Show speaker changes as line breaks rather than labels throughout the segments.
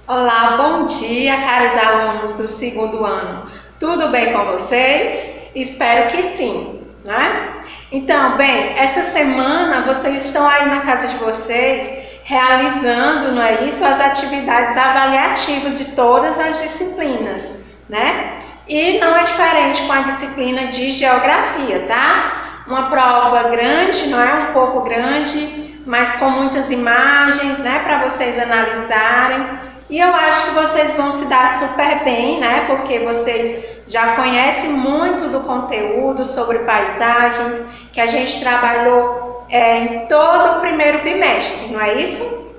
Olá, bom dia, caros alunos do segundo ano. Tudo bem com vocês? Espero que sim, né? Então, bem, essa semana vocês estão aí na casa de vocês realizando, não é isso, as atividades avaliativas de todas as disciplinas, né? E não é diferente com a disciplina de geografia, tá? Uma prova grande, não é? Um pouco grande, mas com muitas imagens, né, para vocês analisarem. E eu acho que vocês vão se dar super bem, né? Porque vocês já conhecem muito do conteúdo sobre paisagens que a gente trabalhou em todo o primeiro bimestre, não é isso?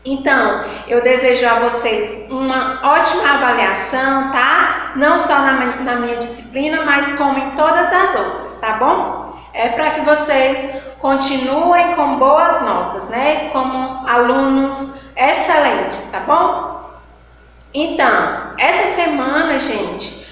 Então, eu desejo a vocês uma ótima avaliação, tá? Não só na minha disciplina, mas como em todas as outras, tá bom? É para que vocês continuem com boas notas, né? Como alunos excelentes, tá bom? Então, essa semana, gente,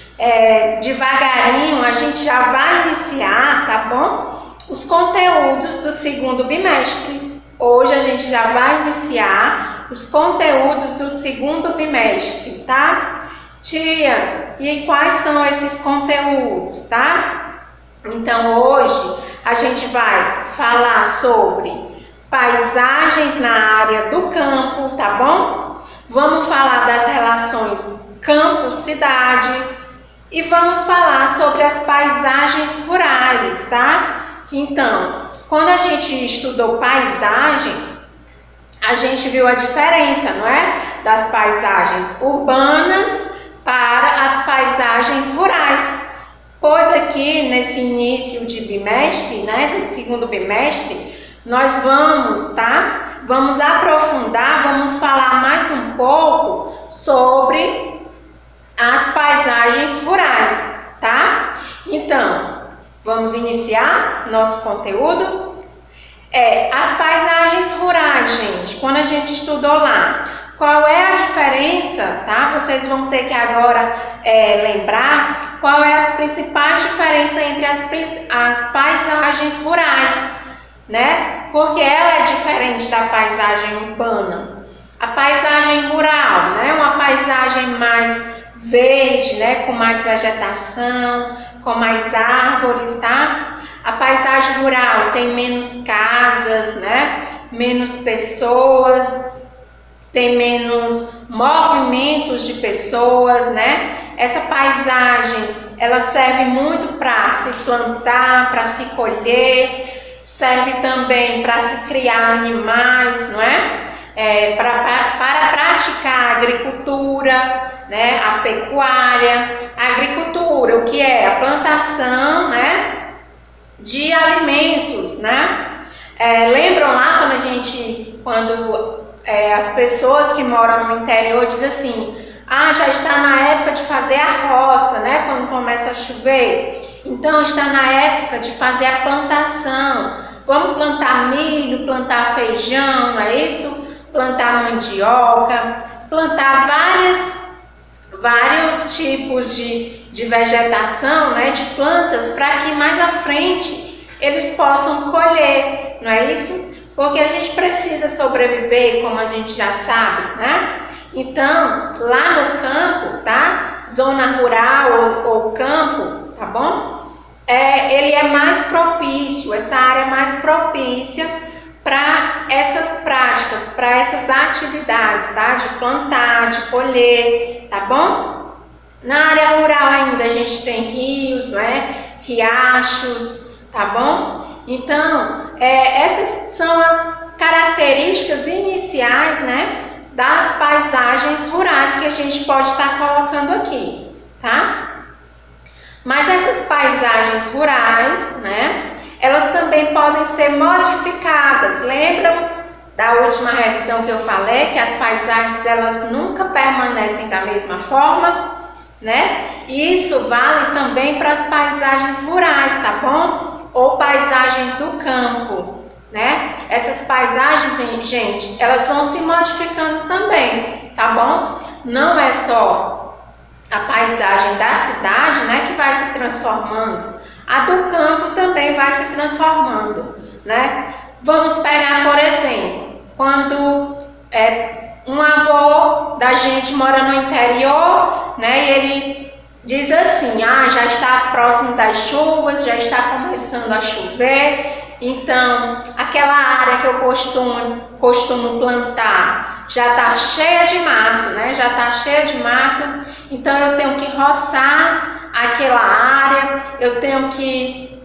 devagarinho a gente já vai iniciar, tá bom? Os conteúdos do segundo bimestre. Hoje a gente já vai iniciar os conteúdos do segundo bimestre, tá? Tia, e quais são esses conteúdos, tá? Então, hoje a gente vai falar sobre paisagens na área do campo, tá bom? Vamos falar das relações campo-cidade e vamos falar sobre as paisagens rurais, tá? Então, quando a gente estudou paisagem, a gente viu a diferença, não é? Das paisagens urbanas para as paisagens rurais. Pois aqui nesse início de bimestre, né, do segundo bimestre, nós vamos aprofundar, vamos falar mais um pouco sobre as paisagens rurais, tá? Então, vamos iniciar nosso conteúdo? As paisagens rurais, gente, quando a gente estudou lá, qual é a diferença, tá? Vocês vão ter que agora lembrar qual é as principais diferenças entre as paisagens rurais, né? Porque ela é diferente da paisagem urbana. A paisagem rural, né? Uma paisagem mais verde, né? Com mais vegetação, com mais árvores, tá? A paisagem rural tem menos casas, né? Menos pessoas, tem menos movimentos de pessoas, né? Essa paisagem, ela serve muito para se plantar, para se colher, serve também para se criar animais, não é? Para praticar a agricultura, né? A pecuária. A agricultura, o que é? A plantação, né? De alimentos, né? Lembram lá quando as pessoas que moram no interior dizem assim, já está na época de fazer a roça, né? Quando começa a chover. Então está na época de fazer a plantação. Vamos plantar milho, plantar feijão, não é isso? Plantar mandioca, plantar vários tipos de vegetação, né? De plantas, para que mais à frente eles possam colher, não é isso? Porque a gente precisa sobreviver, como a gente já sabe, né? Então, lá no campo, tá? Zona rural ou campo, tá bom? Ele é mais propício, essa área é mais propícia para essas práticas, para essas atividades, tá? De plantar, de colher, tá bom? Na área rural ainda a gente tem rios, não é? Riachos, tá bom? Então, essas são as características iniciais, né, das paisagens rurais que a gente pode estar colocando aqui, tá? Mas essas paisagens rurais, né, elas também podem ser modificadas. Lembram da última revisão que eu falei que as paisagens elas nunca permanecem da mesma forma, né? E isso vale também para as paisagens rurais, tá bom? Ou paisagens do campo, né? Essas paisagens, gente, elas vão se modificando também, tá bom? Não é só a paisagem da cidade, né, que vai se transformando. A do campo também vai se transformando, né? Vamos pegar, por exemplo, quando um avô da gente mora no interior, né? E ele diz assim, já está próximo das chuvas, já está começando a chover, então aquela área que eu costumo plantar já está cheia de mato, né? Já está cheia de mato, então eu tenho que roçar aquela área, eu tenho que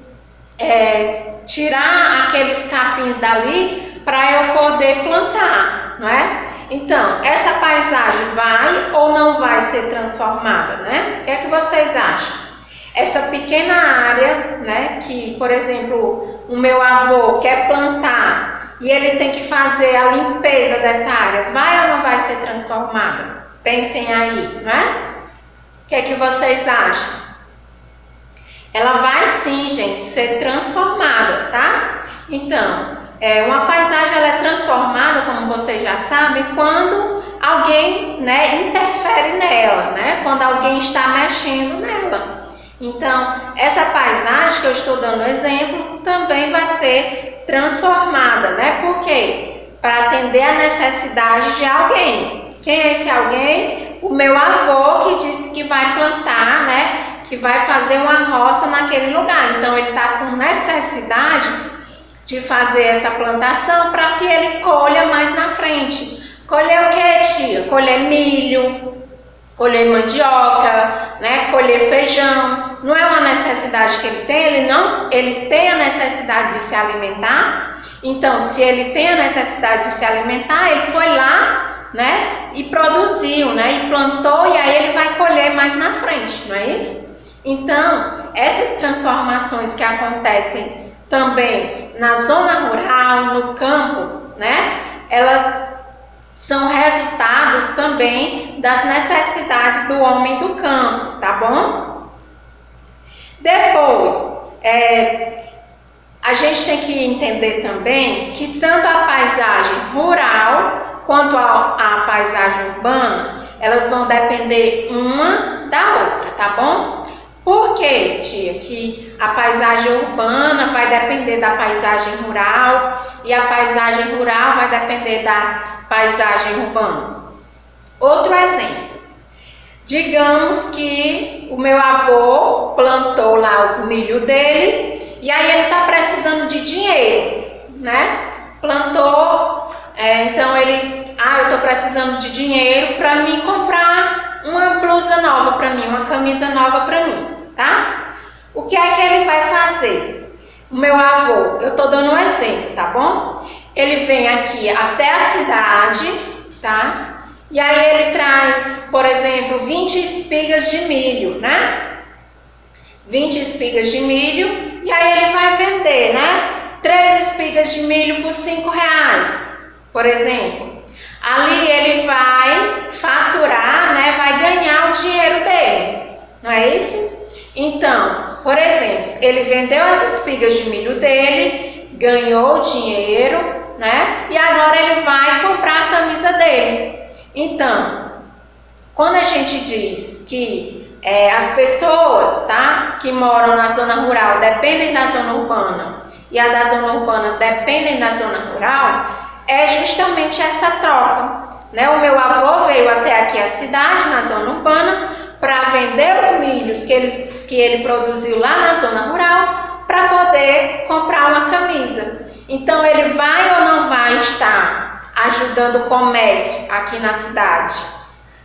tirar aqueles capins dali para eu poder plantar, não é? Então, essa paisagem vai ou não vai ser transformada, né? O que é que vocês acham? Essa pequena área, né, que, por exemplo, o meu avô quer plantar e ele tem que fazer a limpeza dessa área, vai ou não vai ser transformada? Pensem aí, né? O que é que vocês acham? Ela vai sim, gente, ser transformada, tá? Então, uma paisagem ela é transformada, como vocês já sabem, quando alguém, né, interfere nela, né? Quando alguém está mexendo nela. Então, essa paisagem que eu estou dando exemplo também vai ser transformada, né? Por quê? Para atender a necessidade de alguém. Quem é esse alguém? O meu avô que disse que vai plantar, né? Que vai fazer uma roça naquele lugar. Então, ele está com necessidade de fazer essa plantação para que ele colha mais na frente. Colher o que, tia? Colher milho, colher mandioca, né? Colher feijão. Não é uma necessidade que ele tem, ele tem a necessidade de se alimentar. Então, se ele tem a necessidade de se alimentar, ele foi lá, né? E produziu, né? E plantou, e aí ele vai colher mais na frente, não é isso? Então, essas transformações que acontecem também na zona rural, no campo, né? Elas são resultados também das necessidades do homem do campo, tá bom? Depois, a gente tem que entender também que tanto a paisagem rural quanto a paisagem urbana, elas vão depender uma da outra, tá bom? Por que, tia, que a paisagem urbana vai depender da paisagem rural e a paisagem rural vai depender da paisagem urbana? Outro exemplo. Digamos que o meu avô plantou lá o milho dele e aí ele está precisando de dinheiro, né? Plantou, então ele, eu estou precisando de dinheiro para me comprar uma blusa nova para mim, uma camisa nova para mim, tá? O que é que ele vai fazer? O meu avô, eu estou dando um exemplo, tá bom? Ele vem aqui até a cidade, tá? E aí ele traz, por exemplo, 20 espigas de milho, né? 20 espigas de milho e aí ele vai vender, né? 3 espigas de milho por R$5, por exemplo. Ali ele vai faturar, né? Vai ganhar o dinheiro dele, não é isso? Então, por exemplo, ele vendeu as espigas de milho dele, ganhou o dinheiro, né? E agora ele vai comprar a camisa dele. Então, quando a gente diz que as pessoas, tá, que moram na zona rural dependem da zona urbana e a da zona urbana dependem da zona rural, é justamente essa troca, né? O meu avô veio até aqui a cidade, na zona urbana, para vender os milhos que ele produziu lá na zona rural para poder comprar uma camisa. Então, ele vai ou não vai estar ajudando o comércio aqui na cidade?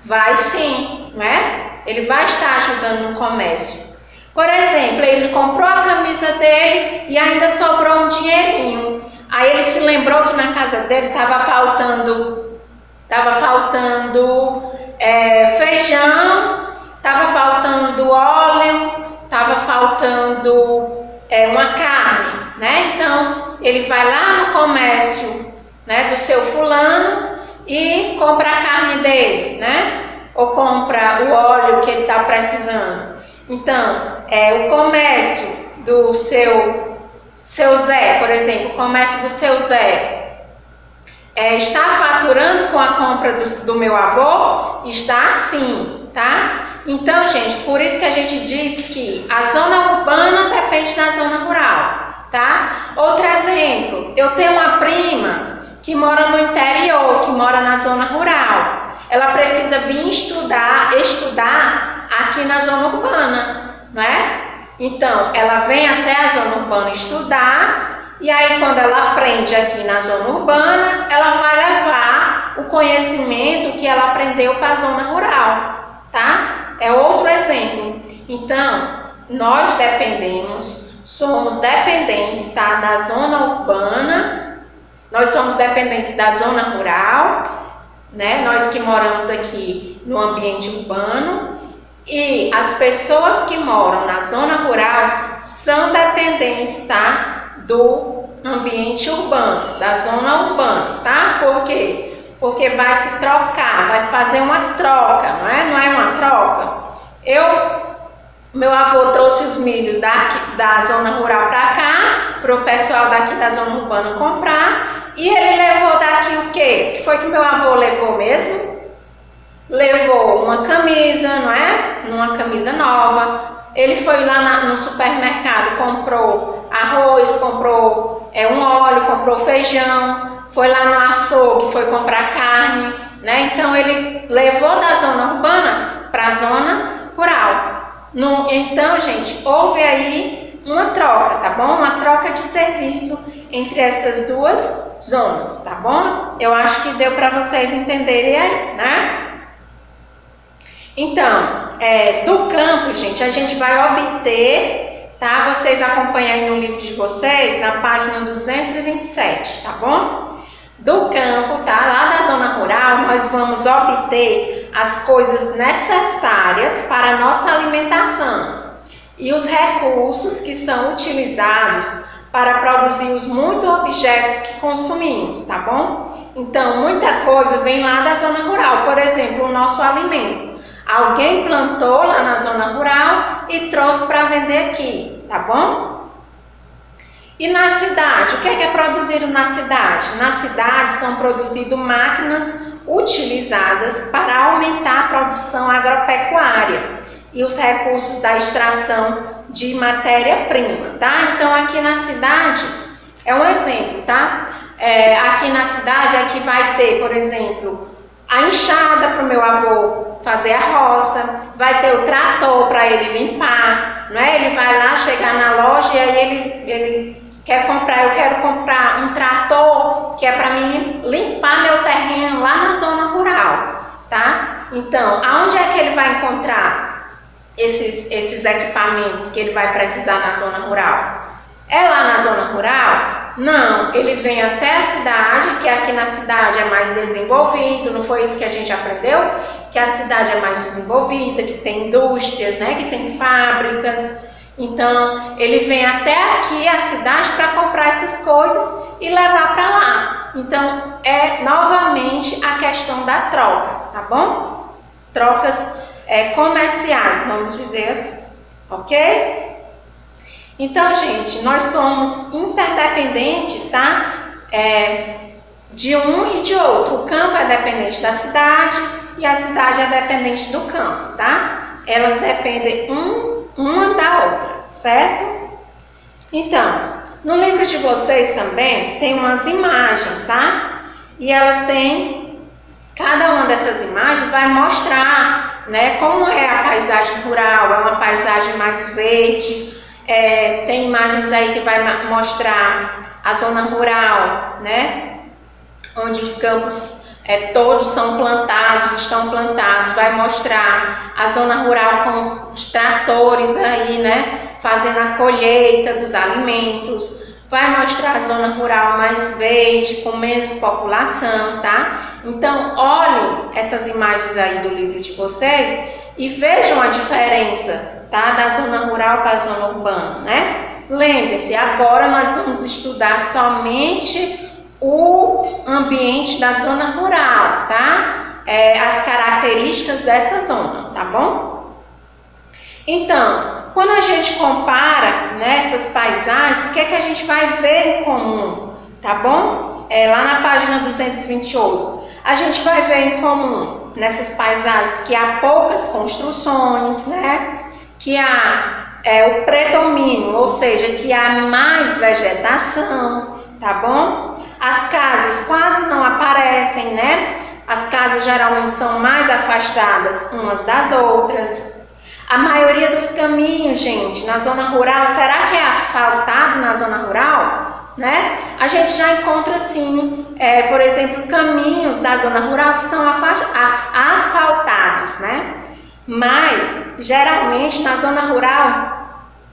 Vai sim, né? Ele vai estar ajudando no comércio. Por exemplo, ele comprou a camisa dele e ainda sobrou um dinheirinho. Aí ele se lembrou que na casa dele estava faltando feijão, estava faltando óleo, estava faltando uma carne, né? Então, ele vai lá no comércio, né, do seu fulano e compra a carne dele, né? Ou compra o óleo que ele está precisando. Então, o comércio do seu Zé, por exemplo, o comércio do seu Zé está faturando com a compra do meu avô? Está sim, tá? Então, gente, por isso que a gente diz que a zona urbana depende da zona rural, tá? Outro exemplo, eu tenho uma prima que mora no interior, que mora na zona rural. Ela precisa vir estudar aqui na zona urbana, não é? Então, ela vem até a zona urbana estudar, e aí quando ela aprende aqui na zona urbana, ela vai levar o conhecimento que ela aprendeu para a zona rural, tá? É outro exemplo. Então, nós somos dependentes, tá, da zona urbana, nós somos dependentes da zona rural, né? Nós que moramos aqui no ambiente urbano, e as pessoas que moram na zona rural são dependentes, tá, do ambiente urbano, da zona urbana, tá? Por quê? Porque vai se trocar, vai fazer uma troca, não é? Não é uma troca? Meu avô trouxe os milhos da zona rural para cá, para o pessoal daqui da zona urbana comprar, e ele levou daqui o quê? O que foi que meu avô levou mesmo? Levou uma camisa, não é? Uma camisa nova. Ele foi lá no supermercado, comprou arroz, comprou um óleo, comprou feijão, foi lá no açougue, foi comprar carne, né? Então ele levou da zona urbana para a zona rural. Então, gente, houve aí uma troca, tá bom? Uma troca de serviço entre essas duas zonas, tá bom? Eu acho que deu para vocês entenderem aí, né? Então, do campo, gente, a gente vai obter, tá? Vocês acompanham aí no livro de vocês, na página 227, tá bom? Do campo, tá? Lá da zona rural, nós vamos obter as coisas necessárias para a nossa alimentação e os recursos que são utilizados para produzir os muitos objetos que consumimos, tá bom? Então, muita coisa vem lá da zona rural, por exemplo, o nosso alimento. Alguém plantou lá na zona rural e trouxe para vender aqui, tá bom? E na cidade, o que é produzido na cidade? Na cidade são produzidas máquinas utilizadas para aumentar a produção agropecuária e os recursos da extração de matéria-prima, tá? Então aqui na cidade, é um exemplo, tá? Aqui na cidade, aqui vai ter, por exemplo, a enxada para o meu avô fazer a roça, vai ter o trator para ele limpar, não é? Ele vai lá chegar na loja e aí ele quer comprar, eu quero comprar um trator que é para mim limpar meu terreno lá na zona rural, tá? Então, aonde é que ele vai encontrar esses equipamentos que ele vai precisar na zona rural? É lá na zona rural? Não, ele vem até a cidade, que aqui na cidade é mais desenvolvido, não foi isso que a gente aprendeu? Que a cidade é mais desenvolvida, que tem indústrias, né? Que tem fábricas. Então, ele vem até aqui a cidade para comprar essas coisas e levar para lá. Então, é novamente a questão da troca, tá bom? Trocas comerciais, vamos dizer assim, ok? Então, gente, nós somos interdependentes, tá? De um e de outro. O campo é dependente da cidade e a cidade é dependente do campo, tá? Elas dependem uma da outra, certo? Então, no livro de vocês também tem umas imagens, tá? E elas têm, cada uma dessas imagens vai mostrar, né, como é a paisagem rural, é uma paisagem mais verde. Tem imagens aí que vai mostrar a zona rural, né? Onde os campos todos são plantados, estão plantados, vai mostrar a zona rural com os tratores aí, né, fazendo a colheita dos alimentos, vai mostrar a zona rural mais verde, com menos população, tá? Então, olhem essas imagens aí do livro de vocês e vejam a diferença, tá, da zona rural para a zona urbana, né? Lembre-se, agora nós vamos estudar somente o ambiente da zona rural, tá? As características dessa zona, tá bom? Então, quando a gente compara, né, essas paisagens, o que é que a gente vai ver em comum, tá bom? Lá na página 228, a gente vai ver em comum nessas paisagens que há poucas construções, né? Que há o predomínio, ou seja, que há mais vegetação, tá bom? As casas quase não aparecem, né? As casas geralmente são mais afastadas umas das outras. A maioria dos caminhos, gente, na zona rural, será que é asfaltado na zona rural? Né? A gente já encontra, sim, por exemplo, caminhos da zona rural que são asfaltados, né? Mas, geralmente, na zona rural,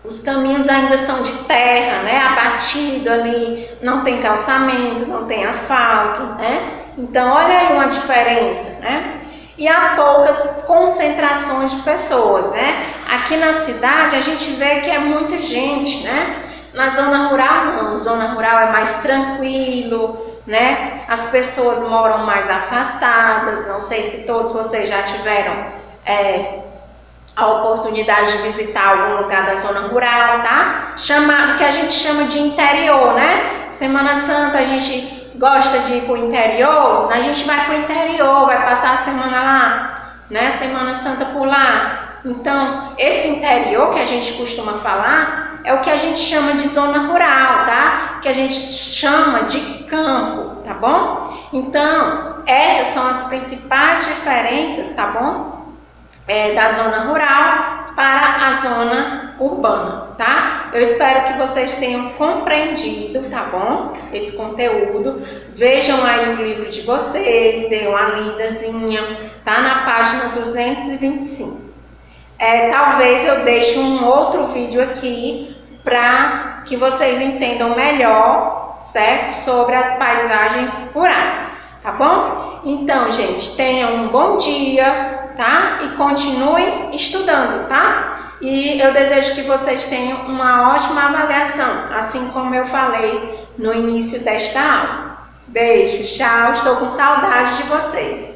os caminhos ainda são de terra, né? Abatido ali, não tem calçamento, não tem asfalto, né? Então, olha aí uma diferença, né? E há poucas concentrações de pessoas, né? Aqui na cidade a gente vê que é muita gente, né? Na zona rural não, zona rural é mais tranquilo, né? As pessoas moram mais afastadas, não sei se todos vocês já tiveram a oportunidade de visitar algum lugar da zona rural, tá? Chamado, que a gente chama de interior, né? Semana Santa a gente gosta de ir para o interior, a gente vai para o interior, vai passar a semana lá, né? Semana Santa por lá. Então, esse interior que a gente costuma falar é o que a gente chama de zona rural, tá? Que a gente chama de campo, tá bom? Então, essas são as principais diferenças, tá bom? Da zona rural para a zona urbana, tá? Eu espero que vocês tenham compreendido, tá bom? Esse conteúdo. Vejam aí o livro de vocês, deem uma lidazinha, tá? Na página 225. Talvez eu deixe um outro vídeo aqui para que vocês entendam melhor, certo? Sobre as paisagens rurais, tá bom? Então, gente, tenham um bom dia, tá? E continuem estudando, tá? E eu desejo que vocês tenham uma ótima avaliação, assim como eu falei no início desta aula. Beijo, tchau, estou com saudade de vocês.